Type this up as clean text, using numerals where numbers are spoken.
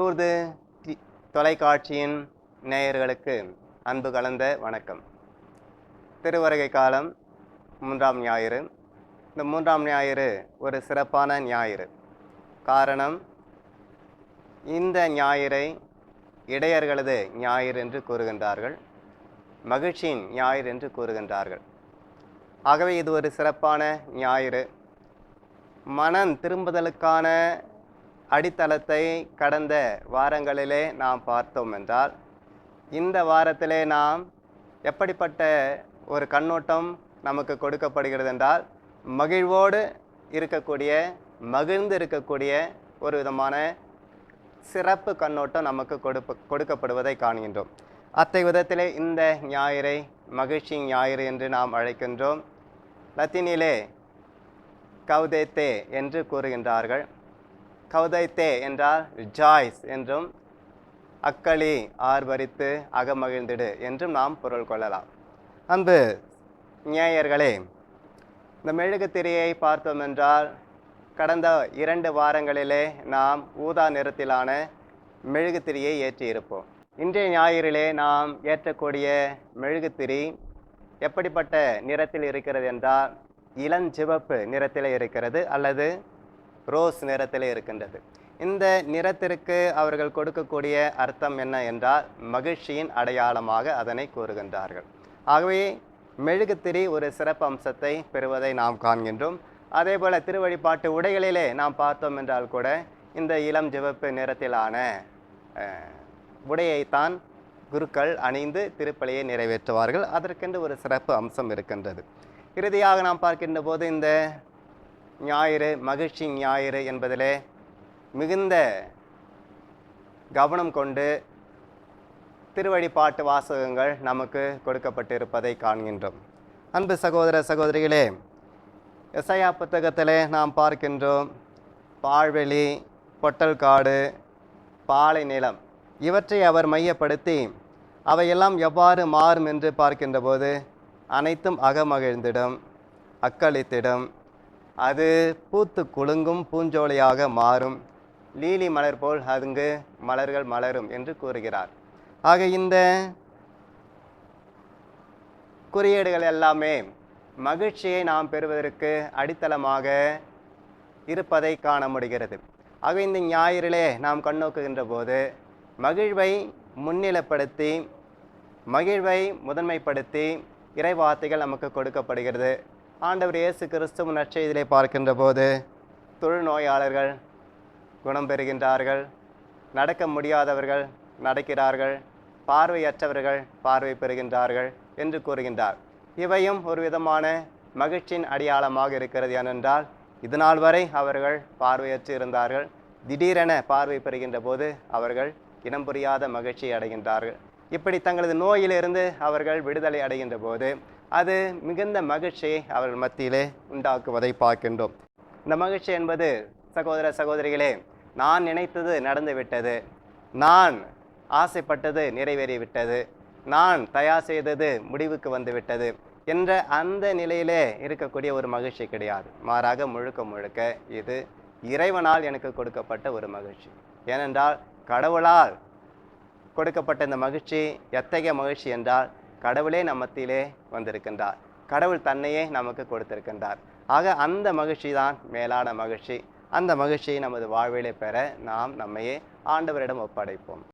Lourdes தொலைக்காட்சியின் நேயர்களுக்கு அன்பு கலந்த வணக்கம். திருவருகை காலம் 3ஆம் ஞாயிறு. இந்த 3ஆம் ஞாயிறு ஒரு சிறப்பான ஞாயிறு. காரணம், இந்த ஞாயிறை இடையர்களது ஞாயிறு என்று கூறுகின்றார்கள், மகிழ்ச்சியின் ஞாயிறு என்று கூறுகின்றார்கள். ஆகவே இது ஒரு சிறப்பான ஞாயிறு. மனம் திரும்புதலுக்கான அடித்தளத்தை கடந்த வாரங்களிலே நாம் பார்த்தோம் என்றால், இந்த வாரத்திலே நாம் எப்படிப்பட்ட ஒரு கண்ணோட்டம் நமக்கு கொடுக்கப்படுகிறது என்றால், மகிழ்வோடு இருக்கக்கூடிய, மகிழ்ந்து இருக்கக்கூடிய ஒரு விதமான சிறப்பு கண்ணோட்டம் நமக்கு கொடுக்கப்படுவதை காண்கின்றோம். அத்தை விதத்திலே இந்த ஞாயிறை மகிழ்ச்சி ஞாயிறு என்று நாம் அழைக்கின்றோம். லத்தீனிலே கௌதேத்தே என்று கூறுகின்றார்கள். கௌதைத்தே என்றால் ஜாய்ஸ் என்றும், அக்களி ஆர்ப்பரித்து அகமகிழ்ந்திடு என்றும் நாம் பொருள் கொள்ளலாம். அன்பு நேயர்களே, இந்த மெழுகுத்திரையை பார்த்தோம் என்றால், கடந்த 2 வாரங்களிலே நாம் ஊதா நிறத்திலான மெழுகுத்திரியை ஏற்றியிருப்போம். இன்றைய ஞாயிறிலே நாம் ஏற்றக்கூடிய மெழுகுத்திரி எப்படிப்பட்ட நிறத்தில் இருக்கிறது என்றால், இளஞ்சிவப்பு நிறத்தில் இருக்கிறது அல்லது ரோஸ் நிறத்தில் இருக்கின்றது. இந்த நிறத்திற்கு அவர்கள் கொடுக்கக்கூடிய அர்த்தம் என்ன என்றால், மகிழ்ச்சியின் அடையாளமாக அதனை கூறுகின்றார்கள். ஆகவே மெழுகுத்திரி ஒரு சிறப்பு அம்சத்தை பெறுவதை நாம் காண்கின்றோம். அதே போல திருவழிபாட்டு உடைகளிலே நாம் பார்த்தோம் என்றால் கூட, இந்த இளம் சிவப்பு நிறத்திலான உடையைத்தான் குருக்கள் அணிந்து திருப்பலியை நிறைவேற்றுவார்கள். அதற்கென்று ஒரு சிறப்பு அம்சம் இருக்கின்றது. இறுதியாக நாம் பார்க்கின்ற போது, இந்த ஞாயிறு மகிழ்ச்சி ஞாயிறு என்பதிலே மிகுந்த கவனம் கொண்டு திருவழிபாட்டு வாசகங்கள் நமக்கு கொடுக்கப்பட்டிருப்பதை காண்கின்றோம். அன்பு சகோதர சகோதரிகளே, எசாயா புத்தகத்திலே நாம் பார்க்கின்றோம், பாழ்வெளி, பொட்டல்காடு, பாலை நிலம் இவற்றை அவர் மையப்படுத்தி அவையெல்லாம் எவ்வாறு மாறும் என்று பார்க்கின்ற போது, அனைத்தும் அகமகிழ்ந்திடும், அக்களித்திடும், அது பூத்து குலுங்கும் பூஞ்சோலையாக மாறும், லீலி மலர் போல் அங்கு மலர்கள் மலரும் என்று கூறுகிறார். ஆக இந்த குறியீடுகள் எல்லாமே மகிழ்ச்சியை நாம் பெறுவதற்கு அடித்தளமாக இருப்பதை காண முடிகிறது. ஆக இந்த ஞாயிறிலே நாம் கண்ணோக்குகின்ற போது, மகிழ்வை முன்னிலைப்படுத்தி, மகிழ்வை முதன்மைப்படுத்தி இறைவார்த்தைகள் நமக்கு கொடுக்கப்படுகிறது. ஆண்டவர் இயேசு கிறிஸ்துவின் நற்செய்தியிலே பார்க்கின்ற போது, தொழுநோயாளர்கள் குணம் பெறுகின்றார்கள், நடக்க முடியாதவர்கள் நடக்கிறார்கள், பார்வையற்றவர்கள் பார்வை பெறுகின்றார்கள் என்று கூறுகின்றார். இவையும் ஒரு விதமான மகிழ்ச்சியின் அடையாளமாக இருக்கிறது. ஏனென்றால், இதுநாள் வரை அவர்கள் பார்வையற்று இருந்தார்கள். திடீரென பார்வை பெறுகின்ற போது அவர்கள் இனம் புரியாத மகிழ்ச்சி அடைகின்றார்கள். இப்படி தங்களது நோயிலிருந்து அவர்கள் விடுதலை அடைகின்ற போது அது மிகுந்த மகிழ்ச்சியை அவர்கள் மத்தியிலே உண்டாக்குவதை பார்க்கின்றோம். இந்த மகிழ்ச்சி என்பது, சகோதர சகோதரிகளே, நான் நினைத்தது நடந்துவிட்டது, நான் ஆசைப்பட்டது நிறைவேறிவிட்டது, நான் தயார் செய்தது முடிவுக்கு வந்துவிட்டது என்ற அந்த நிலையிலே இருக்கக்கூடிய ஒரு மகிழ்ச்சி கிடையாது. மாறாக முழுக்க முழுக்க இது இறைவனால் எனக்கு கொடுக்கப்பட்ட ஒரு மகிழ்ச்சி. ஏனென்றால், கடவுளால் கொடுக்கப்பட்ட இந்த மகிழ்ச்சி எத்தகைய மகிழ்ச்சி என்றால், கடவுளே நம் மத்தியிலே வந்திருக்கின்றார், கடவுள் தன்னையே நமக்கு கொடுத்திருக்கின்றார். ஆக அந்த மகிழ்ச்சி தான் மேலான மகிழ்ச்சி. அந்த மகிழ்ச்சியை நமது வாழ்விலே பெற நாம் நம்மையே ஆண்டவரிடம் ஒப்படைப்போம்.